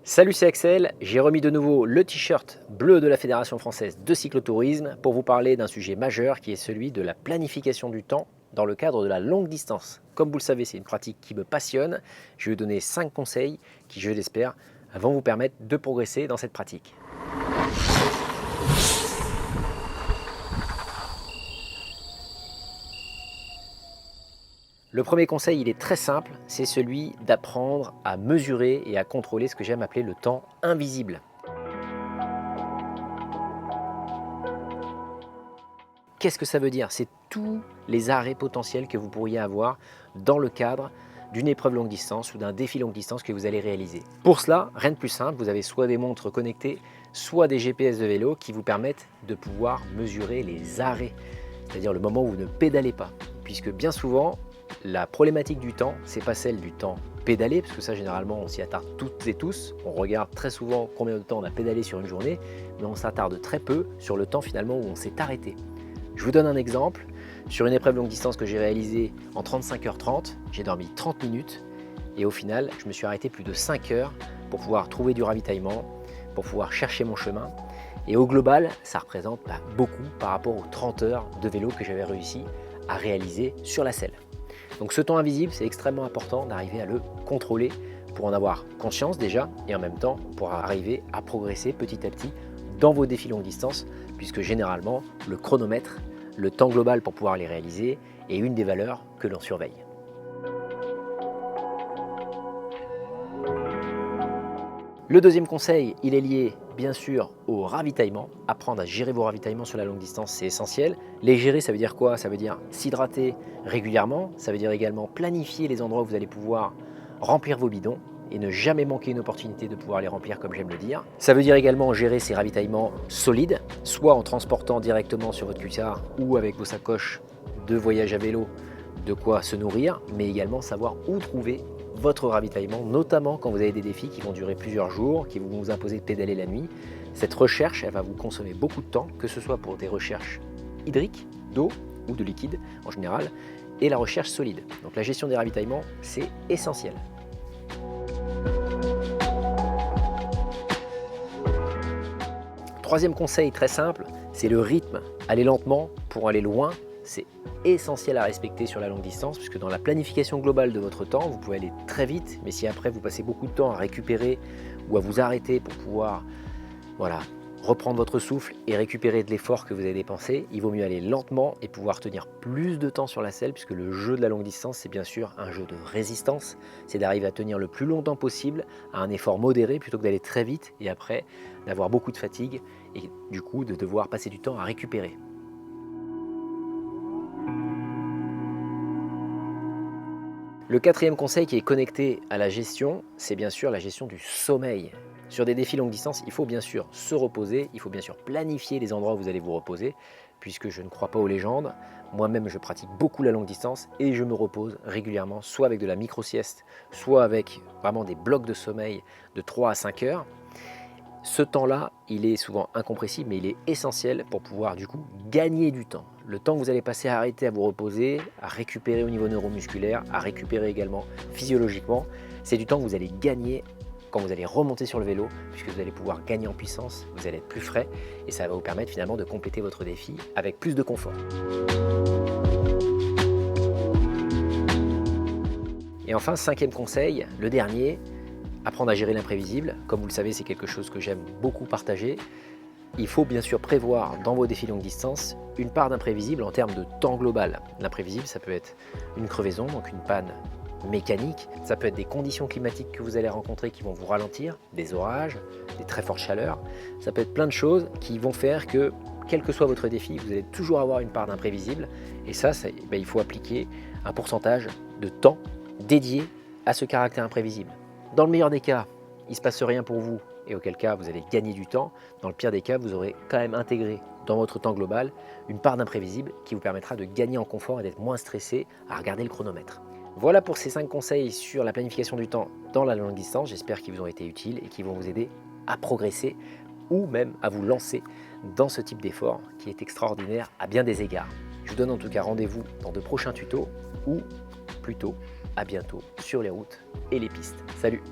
Salut, c'est Axel, j'ai remis de nouveau le t-shirt bleu de la Fédération française de cyclotourisme pour vous parler d'un sujet majeur qui est celui de la planification du temps dans le cadre de la longue distance. Comme vous le savez, c'est une pratique qui me passionne. Je vais vous donner 5 conseils qui, je l'espère, vont vous permettre de progresser dans cette pratique. Le premier conseil, il est très simple, c'est celui d'apprendre à mesurer et à contrôler ce que j'aime appeler le temps invisible. Qu'est-ce que ça veut dire? C'est tous les arrêts potentiels que vous pourriez avoir dans le cadre d'une épreuve longue distance ou d'un défi longue distance que vous allez réaliser. Pour cela, rien de plus simple, vous avez soit des montres connectées, soit des GPS de vélo qui vous permettent de pouvoir mesurer les arrêts, c'est-à-dire le moment où vous ne pédalez pas. Puisque bien souvent, la problématique du temps, c'est pas celle du temps pédalé, parce que ça généralement on s'y attarde toutes et tous. On regarde très souvent combien de temps on a pédalé sur une journée, mais on s'attarde très peu sur le temps finalement où on s'est arrêté. Je vous donne un exemple. Sur une épreuve longue distance que j'ai réalisée en 35h30, j'ai dormi 30 minutes et au final, je me suis arrêté plus de 5 heures pour pouvoir trouver du ravitaillement, pour pouvoir chercher mon chemin. Et au global, ça représente beaucoup par rapport aux 30 heures de vélo que j'avais réussi à réaliser sur la selle. Donc ce temps invisible, c'est extrêmement important d'arriver à le contrôler pour en avoir conscience déjà et en même temps pour arriver à progresser petit à petit dans vos défis longue distance, puisque généralement le chronomètre, le temps global pour pouvoir les réaliser, est une des valeurs que l'on surveille. Le deuxième conseil, il est lié bien sûr au ravitaillement. Apprendre à gérer vos ravitaillements sur la longue distance, c'est essentiel. Les gérer, ça veut dire quoi? Ça veut dire s'hydrater régulièrement, ça veut dire également planifier les endroits où vous allez pouvoir remplir vos bidons et ne jamais manquer une opportunité de pouvoir les remplir comme j'aime le dire. Ça veut dire également gérer ces ravitaillements solides, soit en transportant directement sur votre cuissard ou avec vos sacoches de voyage à vélo, de quoi se nourrir, mais également savoir où trouver votre ravitaillement, notamment quand vous avez des défis qui vont durer plusieurs jours, qui vont vous imposer de pédaler la nuit. Cette recherche, elle va vous consommer beaucoup de temps, que ce soit pour des recherches hydriques, d'eau ou de liquide en général, et la recherche solide. Donc la gestion des ravitaillements, c'est essentiel. Troisième conseil très simple, c'est le rythme. Aller lentement pour aller loin, c'est essentiel à respecter sur la longue distance, puisque dans la planification globale de votre temps, vous pouvez aller très vite, mais si après vous passez beaucoup de temps à récupérer ou à vous arrêter pour pouvoir reprendre votre souffle et récupérer de l'effort que vous avez dépensé, il vaut mieux aller lentement et pouvoir tenir plus de temps sur la selle, puisque le jeu de la longue distance, c'est bien sûr un jeu de résistance, c'est d'arriver à tenir le plus longtemps possible à un effort modéré plutôt que d'aller très vite et après d'avoir beaucoup de fatigue et du coup de devoir passer du temps à récupérer. Le quatrième conseil qui est connecté à la gestion, c'est bien sûr la gestion du sommeil. Sur des défis longue distance, il faut bien sûr se reposer, il faut bien sûr planifier les endroits où vous allez vous reposer, puisque je ne crois pas aux légendes. Moi-même, je pratique beaucoup la longue distance et je me repose régulièrement, soit avec de la micro-sieste, soit avec vraiment des blocs de sommeil de 3 à 5 heures. Ce temps-là, il est souvent incompressible, mais il est essentiel pour pouvoir du coup gagner du temps. Le temps que vous allez passer à arrêter à vous reposer, à récupérer au niveau neuromusculaire, à récupérer également physiologiquement, c'est du temps que vous allez gagner quand vous allez remonter sur le vélo, puisque vous allez pouvoir gagner en puissance, vous allez être plus frais et ça va vous permettre finalement de compléter votre défi avec plus de confort. Et enfin, cinquième conseil, le dernier, apprendre à gérer l'imprévisible. Comme vous le savez, c'est quelque chose que j'aime beaucoup partager. Il faut bien sûr prévoir dans vos défis longue distance une part d'imprévisible en termes de temps global. L'imprévisible, ça peut être une crevaison, donc une panne mécanique. Ça peut être des conditions climatiques que vous allez rencontrer qui vont vous ralentir, des orages, des très fortes chaleurs. Ça peut être plein de choses qui vont faire que, quel que soit votre défi, vous allez toujours avoir une part d'imprévisible. Et ça, il faut appliquer un pourcentage de temps dédié à ce caractère imprévisible. Dans le meilleur des cas, il ne se passe rien pour vous et auquel cas vous allez gagner du temps. Dans le pire des cas, vous aurez quand même intégré dans votre temps global une part d'imprévisible qui vous permettra de gagner en confort et d'être moins stressé à regarder le chronomètre. Voilà pour ces 5 conseils sur la planification du temps dans la longue distance. J'espère qu'ils vous ont été utiles et qu'ils vont vous aider à progresser ou même à vous lancer dans ce type d'effort qui est extraordinaire à bien des égards. Je vous donne en tout cas rendez-vous dans de prochains tutos ou plutôt à bientôt sur les routes et les pistes. Salut!